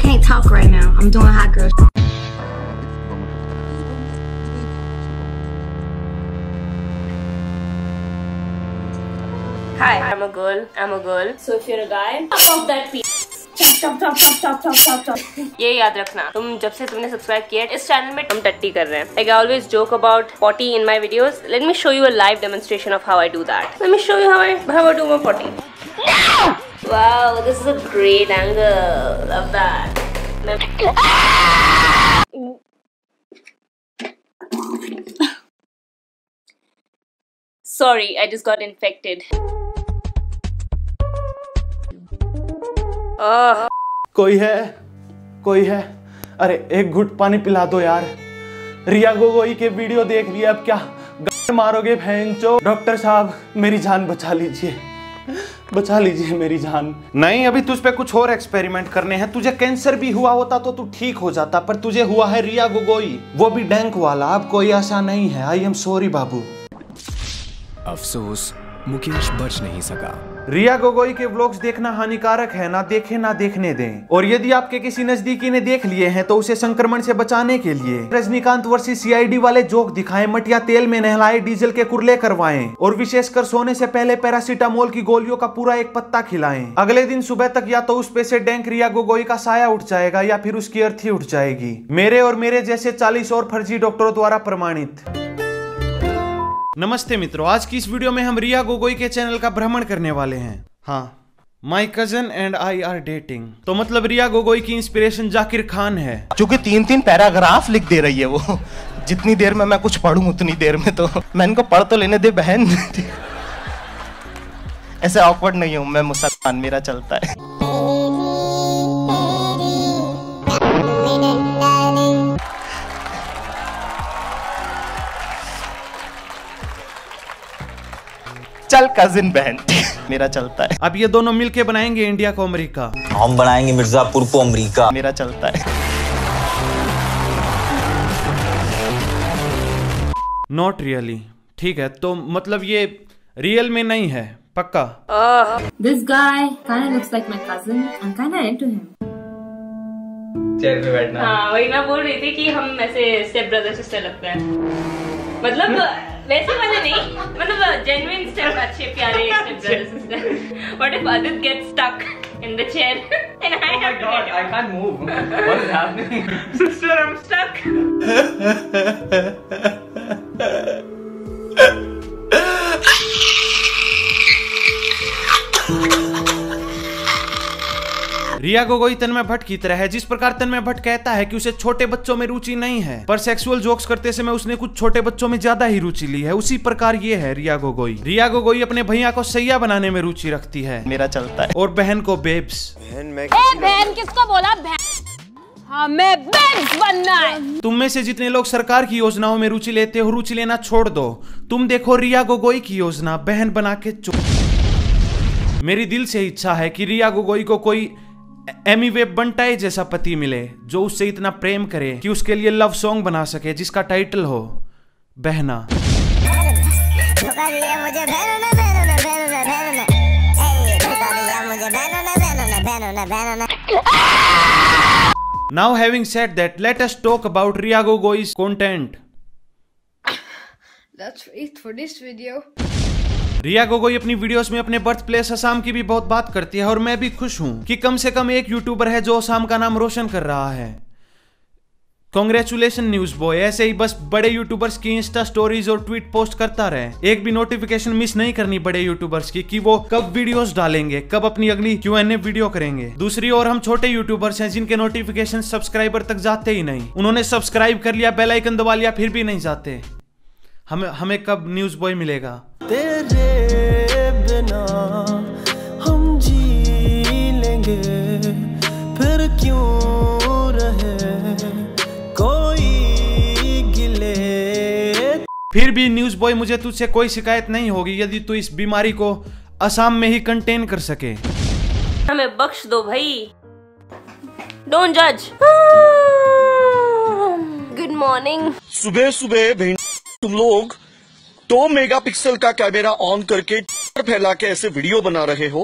can't talk right now. I'm doing hot girl. Hi, I'm a girl. So if you're a guy, fuck that piece. ये याद रखना, जब से तुमने subscribe किया इस चैनल में हम टट्टी कर रहे हैं. Like I always joke about potty in my videos. Let me show you a live demonstration of how I do that. Let me show you how I do my potty. Wow, this is a great angle. Love that. Sorry, I just got infected. कोई है अरे एक घुट पानी पिला दो यार. रिया गोगोई के वीडियो देख लिए, अब क्या मारोगे भैंचो. डॉक्टर साहब मेरी जान बचा लीजिए मेरी जान. नहीं, अभी तुझ पे कुछ और एक्सपेरिमेंट करने हैं. तुझे कैंसर भी हुआ होता तो तू ठीक हो जाता, पर तुझे हुआ है रिया गोगोई, वो भी डैंक वाला. अब कोई आशा नहीं है. आई एम सॉरी बाबू. अफसोस मुकेश बच नहीं सका. रिया गोगोई के व्लॉग्स देखना हानिकारक है. ना देखें ना देखने दें. और यदि आपके किसी नजदीकी ने देख लिए हैं तो उसे संक्रमण से बचाने के लिए रजनीकांत वर्सेस सीआईडी वाले जोक दिखाएं, मटिया तेल में नहलाए, डीजल के कुरले करवाएं और विशेषकर सोने से पहले पैरासीटामोल की गोलियों का पूरा एक पत्ता खिलाएं. अगले दिन सुबह तक या तो उस पे से डैंक रिया गोगोई का साया उठ जाएगा या फिर उसकी अर्थी उठ जाएगी. मेरे और मेरे जैसे 40 और फर्जी डॉक्टरों द्वारा प्रमाणित. नमस्ते मित्रों, आज की इस वीडियो में हम रिया गोगोई के चैनल का भ्रमण करने वाले हैं. हाँ, my cousin and I R dating. तो मतलब रिया गोगोई की इंस्पिरेशन जाकिर खान है. चूंकि 3-3 पैराग्राफ लिख दे रही है वो. जितनी देर में मैं कुछ पढ़ूं उतनी देर में तो मैं इनको पढ़ तो लेने दे बहन. ऐसे ऑकवर्ड नहीं हूं मैं, मुसलमान, मेरा चलता है. चल कजिन बहन, मेरा चलता है. अब ये दोनों मिलके बनाएंगे इंडिया को अमेरिका. हम बनाएंगे मिर्जापुर को अमेरिका. मेरा चलता है. Not really. ठीक है, तो मतलब ये रियल में नहीं है पक्का. This guy kind of looks like my cousin. I'm kind of into him. Chair पे बैठना. हाँ, वही मैं बोल रही थी कि हम ऐसे स्टेप ब्रदर सिस्टर लगते हैं. मतलब वैसे वाले नहीं, मतलब genuine step, अच्छे प्यारे step brother sister. What if Adit gets stuck in the chair and I have to get him? I can't move. What is happening? Sister, I'm stuck. रिया गोगोई तन्मय भट्ट की तरह है. जिस प्रकार तन्मय भट्ट कहता है कि उसे छोटे बच्चों में रुचि नहीं है, पर सेक्सुअल जोक्स करते समय उसने कुछ छोटे बच्चों में ज्यादा ही रुचि ली है, उसी प्रकार ये है रिया गोगोई. रिया गोगोई अपने भैया को सैया बनाने में रुचि रखती है. मेरा चलता है. और बहन को बेब्स. बहन किसको बोला? हमें बेब्स बनना है. तुम में से जितने लोग सरकार की योजनाओं में रुचि लेते हो, रुचि लेना छोड़ दो. तुम देखो रिया गोगोई की योजना, बहन बना के मेरी दिल से इच्छा है कि रिया गोगोई को कोई एमी वेब बंटाई जैसा पति मिले, जो उससे इतना प्रेम करे कि उसके लिए लव सॉन्ग बना सके जिसका टाइटल हो बहना. Now having said that, let us talk about Riya Gogoi's content. That's it for this video. रिया गोगोई अपनी वीडियोस में अपने बर्थ प्लेस असम की भी बहुत बात करती है और मैं भी खुश हूं कि कम से कम एक यूट्यूबर है जो असम का नाम रोशन कर रहा है. Congratulation news boy. ऐसे ही बस बड़े यूट्यूबर्स की इंस्टा स्टोरीज और ट्वीट पोस्ट करता रहे. एक भी नोटिफिकेशन मिस नहीं करनी बड़े यूट्यूबर्स की कि वो कब वीडियोस डालेंगे, कब अपनी अगली Q&A वीडियो करेंगे. दूसरी ओर हम छोटे यूट्यूबर्स हैं जिनके नोटिफिकेशन सब्सक्राइबर तक जाते ही नहीं. उन्होंने सब्सक्राइब कर लिया, बेल आइकन दबा लिया, फिर भी नहीं जाते. हमें कब न्यूज बॉय मिलेगा? तेरे बिना हम जी लेंगे, फिर क्यों रहे कोई गिले. फिर भी न्यूज बॉय मुझे तुझसे कोई शिकायत नहीं होगी यदि तू इस बीमारी को असम में ही कंटेन कर सके. हमें बख्श दो भाई. डोंट जज. Good morning. सुबह सुबह तुम लोग 2 मेगापिक्सल का कैमरा ऑन करके फैला के ऐसे वीडियो बना रहे हो.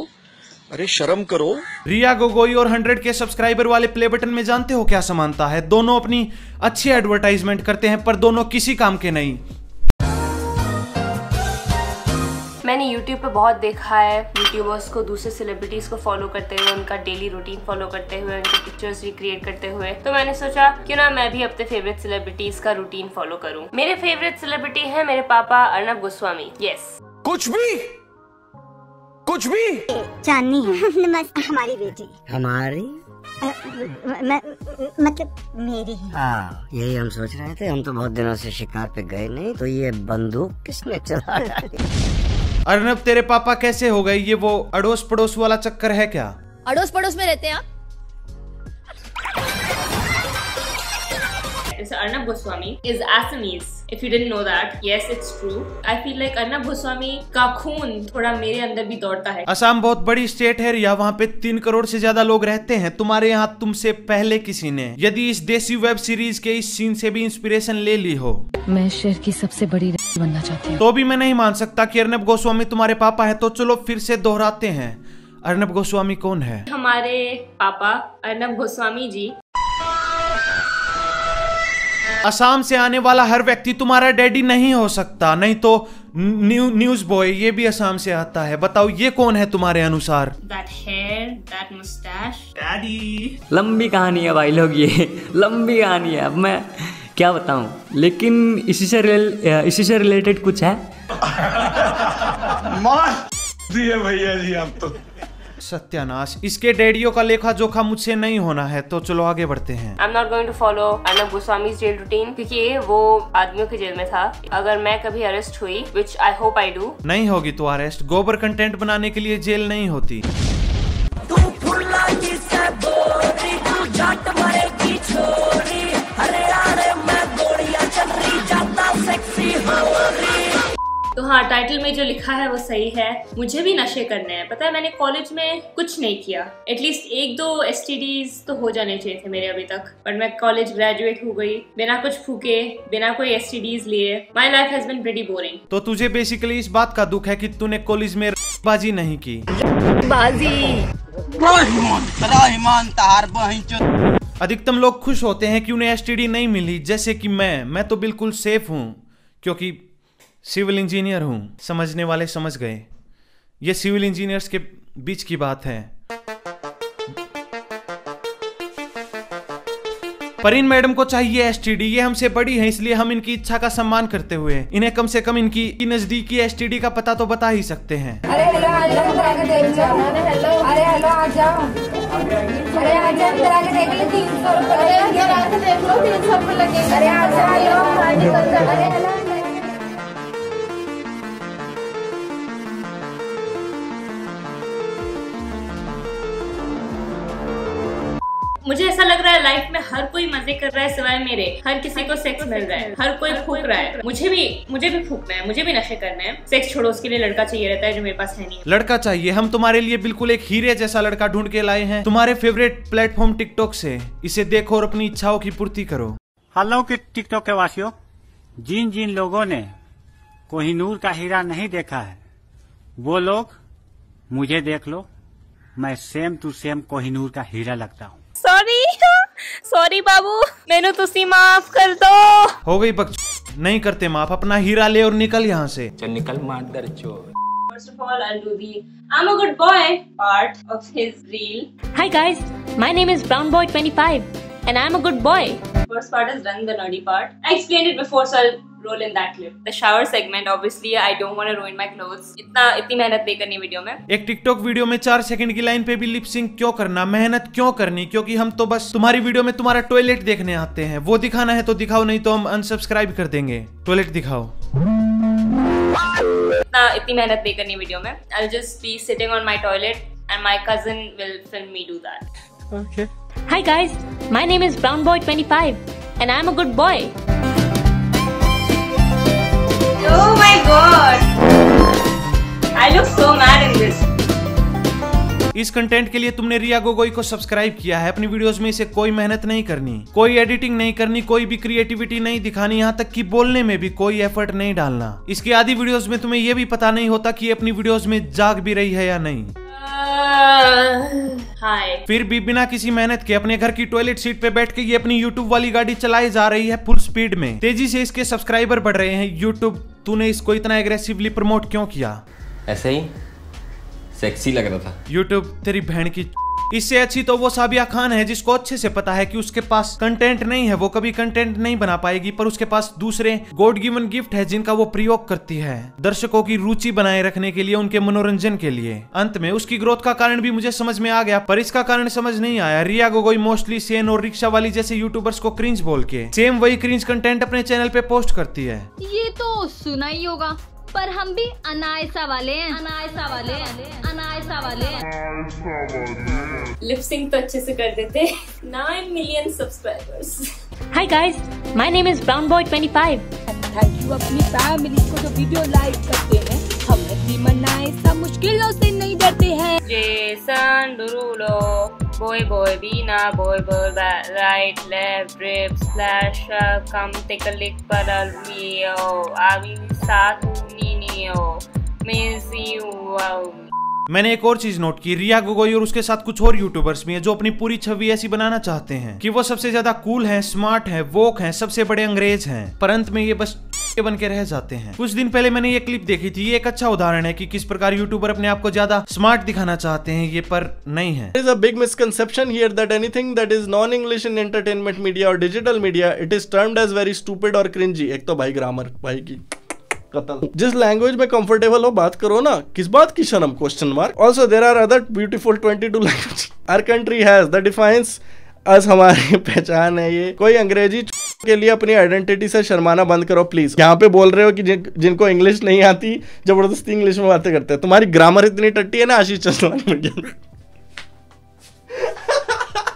अरे शर्म करो। रिया गोगोई और 100K सब्सक्राइबर वाले प्ले बटन में जानते हो क्या समानता है? दोनों अपनी अच्छी एडवर्टाइजमेंट करते हैं पर दोनों किसी काम के नहीं। मैंने YouTube पे बहुत देखा है यूट्यूबर्स को दूसरे सेलिब्रिटीज को फॉलो करते हुए, उनका डेली रूटीन फॉलो करते हुए, उनकी पिक्चर्स रिक्रिएट करते हुए। तो मैंने सोचा क्यों ना मैं भी अपने फेवरेट सेलिब्रिटीज का रूटीन फॉलो करूं। मेरे फेवरेट सेलिब्रिटी है मेरे पापा अर्नब गोस्वामी। यस, कुछ भी चांदनी है नमस्ते। हमारी बेटी। हमारी मतलब मेरी। हाँ, यही हम सोच रहे थे। हम तो बहुत दिनों से शिकार पे गए नहीं, तो ये बंदूक किसने चलाया? अर्नब तेरे पापा कैसे हो गए? ये वो अड़ोस पड़ोस वाला चक्कर है क्या? अड़ोस पड़ोस में रहते हैं आप? Arnab Goswami is Assamese. If you didn't know that, yes, it's true. I feel like Arnab Goswami का खून थोड़ा मेरे अंदर भी दौड़ता है। असम बहुत बड़ी स्टेट है रिया, वहाँ पे 3 करोड़ से ज्यादा लोग रहते हैं। तुम्हारे यहाँ तुमसे पहले किसी ने यदि इस देसी वेब सीरीज के इस सीन से भी इंस्पिरेशन ले ली हो। मैं शहर की सबसे बड़ी बनना चाहती हूँ। तो भी मैं नहीं मान सकता कि अर्नब गोस्वामी तुम्हारे पापा है। तो चलो फिर से दोहराते हैं, अर्नब गोस्वामी कौन है? हमारे पापा अर्नब गोस्वामी जी। असम से आने वाला हर व्यक्ति तुम्हारा डैडी नहीं हो सकता, नहीं तो न्यूज बॉय ये भी असम से आता है। बताओ ये कौन है तुम्हारे अनुसार? That hair, that mustache, daddy. लंबी कहानी है भाई लोग, ये लंबी कहानी है, अब मैं क्या बताऊं। लेकिन इसी से रिलेटेड कुछ है। मार दिए भैया जी आप तो। सत्यानाश, इसके डैडियों का लेखा जोखा मुझसे नहीं होना है। तो चलो आगे बढ़ते हैं। I am not going to follow Arnab Goswami jail routine, क्योंकि वो आदमियों के जेल में था। अगर मैं कभी अरेस्ट हुई, which I hope I do, नहीं होगी तो अरेस्ट। गोबर कंटेंट बनाने के लिए जेल नहीं होती। तो हाँ, टाइटल में जो लिखा है वो सही है। मुझे भी नशे करने हैं। पता है मैंने कॉलेज में कुछ नहीं किया, एटलीस्ट 1-2 STDs तो हो जाने चाहिए थे मेरे अभी तक, पर मैं कॉलेज ग्रेजुएट हो गई बिना कुछ फूके, बिना कोई STDs लिए। My life has been pretty boring. तो तुझे बेसिकली इस बात का दुख है कि तूने कॉलेज में बाजी नहीं की। अधिकतम लोग खुश होते हैं कि उन्हें STD नहीं मिली, जैसे कि मैं तो बिल्कुल सेफ हूँ क्योंकि सिविल इंजीनियर हूं। समझने वाले समझ गए, ये सिविल इंजीनियर्स के बीच की बात है। परिन मैडम को चाहिए STD, ये हमसे बड़ी है इसलिए हम इनकी इच्छा का सम्मान करते हुए इन्हें कम से कम इनकी नजदीकी STD का पता तो बता ही सकते हैं। अरे हेलो आ जाओ, अरे हेलो आ जाओ, अरे आ जाओ, इधर आके देख लो 300 रुपए, इधर आके देख लो 300 रुपए लगेंगे। अरे आ जाओ, अरे हेलो। मुझे ऐसा लग रहा है लाइफ में हर कोई मजे कर रहा है सिवाय मेरे। हर किसी को सेक्स मिल रहा है, हर कोई फूक रहा है। मुझे भी फूकना है, मुझे भी नशे करने हैं। सेक्स छोड़ो, उसके लिए लड़का चाहिए रहता है जो मेरे पास है नहीं। लड़का चाहिए, हम तुम्हारे लिए बिल्कुल एक हीरे जैसा लड़का ढूंढ के लाए हैं तुम्हारे फेवरेट प्लेटफॉर्म टिकटॉक से। इसे देखो और अपनी इच्छाओं की पूर्ति करो। हेलो के टिकटॉक के वासियों, जिन लोगों ने कोहिनूर का हीरा नहीं देखा है वो लोग मुझे देख लो। मैं सेम टू सेम कोहिनूर का हीरा लगता हूँ। सॉरी बाबू, मैंने तुसी माफ कर दो। हो गई बक, नहीं करते माफ। अपना हीरा ले और निकल यहाँ से। चल निकल मादर चोर। First of all, I'll do the I'm a good boy part of his reel. Hi guys, my name is Brownboy25 and I'm a good boy. First part is run the nerdy part. I explained it before, so I'll roll in that clip. The shower segment, obviously, I don't want to ruin my clothes. इतनी मेहनत नहीं करनी video में। एक TikTok video में 4 second की line पे भी लिप सिंक क्यों करना, मेहनत क्यों करनी? क्योंकि हम तो बस तुम्हारी वीडियो में तुम्हारा टॉयलेट देखने आते हैं। वो दिखाना है तो दिखाओ, नहीं तो हम अनसब्सक्राइब कर देंगे। टॉयलेट दिखाओ। इतनी मेहनत नहीं करनी वीडियो में। I'll just be sitting on my toilet and my cousin will film me do that. Okay. Hi guys, my name is Brownboy25 and I'm a good boy. Oh my god! I look so mad in this. इस content के लिए तुमने रिया गोगोई को subscribe किया है। अपनी videos में इसे कोई मेहनत नहीं करनी, कोई एडिटिंग नहीं करनी, कोई भी क्रिएटिविटी नहीं दिखानी, यहाँ तक कि बोलने में भी कोई एफर्ट नहीं डालना। इसके आधी वीडियोस में तुम्हें ये भी पता नहीं होता कि अपनी वीडियोस में जाग भी रही है या नहीं। हाय। फिर भी बिना किसी मेहनत के अपने घर की टॉयलेट सीट पे बैठ के ये अपनी यूट्यूब वाली गाड़ी चलाई जा रही है फुल स्पीड में। तेजी से इसके सब्सक्राइबर बढ़ रहे हैं। यूट्यूब तूने इसको इतना एग्रेसिवली प्रमोट क्यों किया? ऐसे ही सेक्सी लग रहा था। यूट्यूब तेरी बहन की। इससे अच्छी तो वो साबिया खान है जिसको अच्छे से पता है कि उसके पास कंटेंट नहीं है, वो कभी कंटेंट नहीं बना पाएगी, पर उसके पास दूसरे गॉड गिवन गिफ्ट है जिनका वो प्रयोग करती है दर्शकों की रुचि बनाए रखने के लिए, उनके मनोरंजन के लिए। अंत में उसकी ग्रोथ का कारण भी मुझे समझ में आ गया, पर इसका कारण समझ नहीं आया। रिया गोगोई मोस्टली सेन और रिक्शा वाली जैसे यूट्यूबर्स को क्रिंज बोल के सेम वही क्रिंज कंटेंट अपने चैनल पे पोस्ट करती है। ये तो सुना ही होगा, पर हम भी अनायसा वाले हैं, अनायसा वाले हैं, अनायसा वाले हैं। लिप सिंक तो अच्छे से कर देते। 9 million subscribers. Hi guys, my name is brownboy25. Thank you अपनी फैमिली को जो वीडियो लाइक करते हैं। हम भी मनाए सब मुश्किलों से नहीं डरते हैं। Jason डुरुलो boy boy Bina boy boy right left rib splash come take a lick पर alvio आवी सातू नीनियो miss you। मैंने एक और चीज नोट की, रिया गोगोई और उसके साथ कुछ और यूट्यूबर्स भी हैं जो अपनी पूरी छवि ऐसी बनाना चाहते हैं कि वो सबसे ज्यादा कूल हैं, स्मार्ट हैं, वोक हैं, सबसे बड़े अंग्रेज हैं, पर अंत में ये बस बन के रह जाते हैं। कुछ दिन पहले मैंने ये क्लिप देखी थी। ये एक अच्छा उदाहरण है कि किस प्रकार यूट्यूबर अपने आप को ज्यादा स्मार्ट दिखाना चाहते हैं, ये पर नहीं है। There is a big misconception here that anything that is non-English in entertainment media or digital media, it is termed as very stupid or cringy। एक तो भाई ग्रामर भाई की कतल। जिस लैंग्वेज में कंफर्टेबल हो बात करो ना, किस बात की शर्म? Question mark. Also there are other beautiful 22 language our country has that defines us. हमारी पहचान है ये। कोई अंग्रेजी के लिए अपनी आइडेंटिटी से शर्माना बंद करो प्लीज। यहाँ पे बोल रहे हो कि जिनको इंग्लिश नहीं आती जबरदस्ती इंग्लिश में बातें करते हैं। तुम्हारी ग्रामर इतनी टट्टी है ना आशीष चंदवानी,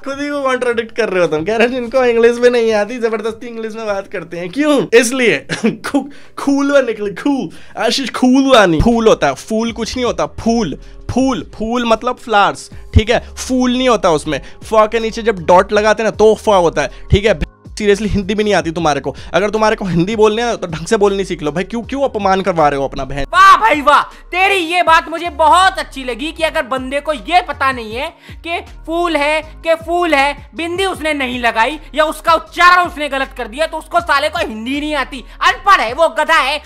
खुद ही को कॉन्ट्राडिक्ट कर रहे हो तुम। कह रहे हो जिनको इंग्लिश में नहीं आती जबरदस्ती इंग्लिश में बात करते हैं, क्यों? इसलिए खूल निकले खूल। आशीष खूलवानी फूल होता है, फूल कुछ नहीं होता। फूल फूल फूल मतलब फ्लावर्स, ठीक है? फूल नहीं होता उसमें। फ के नीचे जब डॉट लगाते हैं ना तो फ होता है, ठीक है? सीरियसली हिंदी भी नहीं आती तुम्हारे को। अगर तुम्हारे को हिंदी बोलनी है तो ढंग से बोलनी सीख लो भाई। क्यों अपमान करवा रहे हो अपना बहन? वाह भाई वाह, तेरी ये बात मुझे बहुत अच्छी लगी कि अगर बंदे को ये पता नहीं है कि फूल है बिंदी उसने नहीं लगाई या उसका उच्चारण उसने गलत कर दिया तो उसको साले को हिंदी नहीं आती, अनपढ़ है वो, गधा है,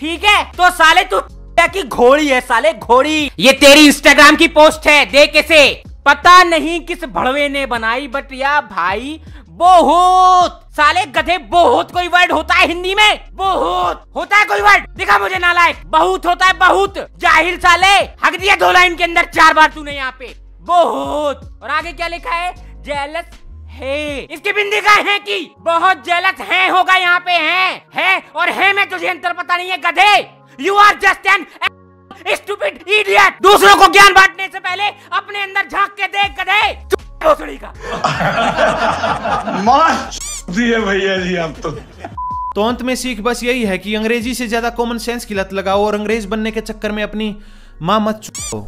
ठीक है? तो साले तू की घोड़ी है, साले घोड़ी। ये तेरी इंस्टाग्राम की पोस्ट है, देख कैसे। पता नहीं किस भड़वे ने बनाई, बट या भाई बहुत साले गधे, बहुत कोई वर्ड होता है हिंदी में? बहुत होता है कोई वर्ड? दिखा मुझे नालायक। बहुत होता है, बहुत। जाहिल साले, हक दिया 2 लाइन के अंदर 4 बार तूने यहाँ पे। बहुत। और आगे क्या लिखा है? जेलस है। इसकी बिंदी का है कि बहुत जेलस है होगा यहाँ पे। है और है में तुझे अंतर पता नहीं है गधे। You are just an stupid idiot. दूसरों को ज्ञान बांटने से पहले अपने अंदर झांक के देख गधे। का भैया जी आप तो अंत में सीख बस यही है कि अंग्रेजी से ज्यादा कॉमन सेंस की लत लगाओ और अंग्रेज बनने के चक्कर में अपनी माँ मत छुड़ाओ।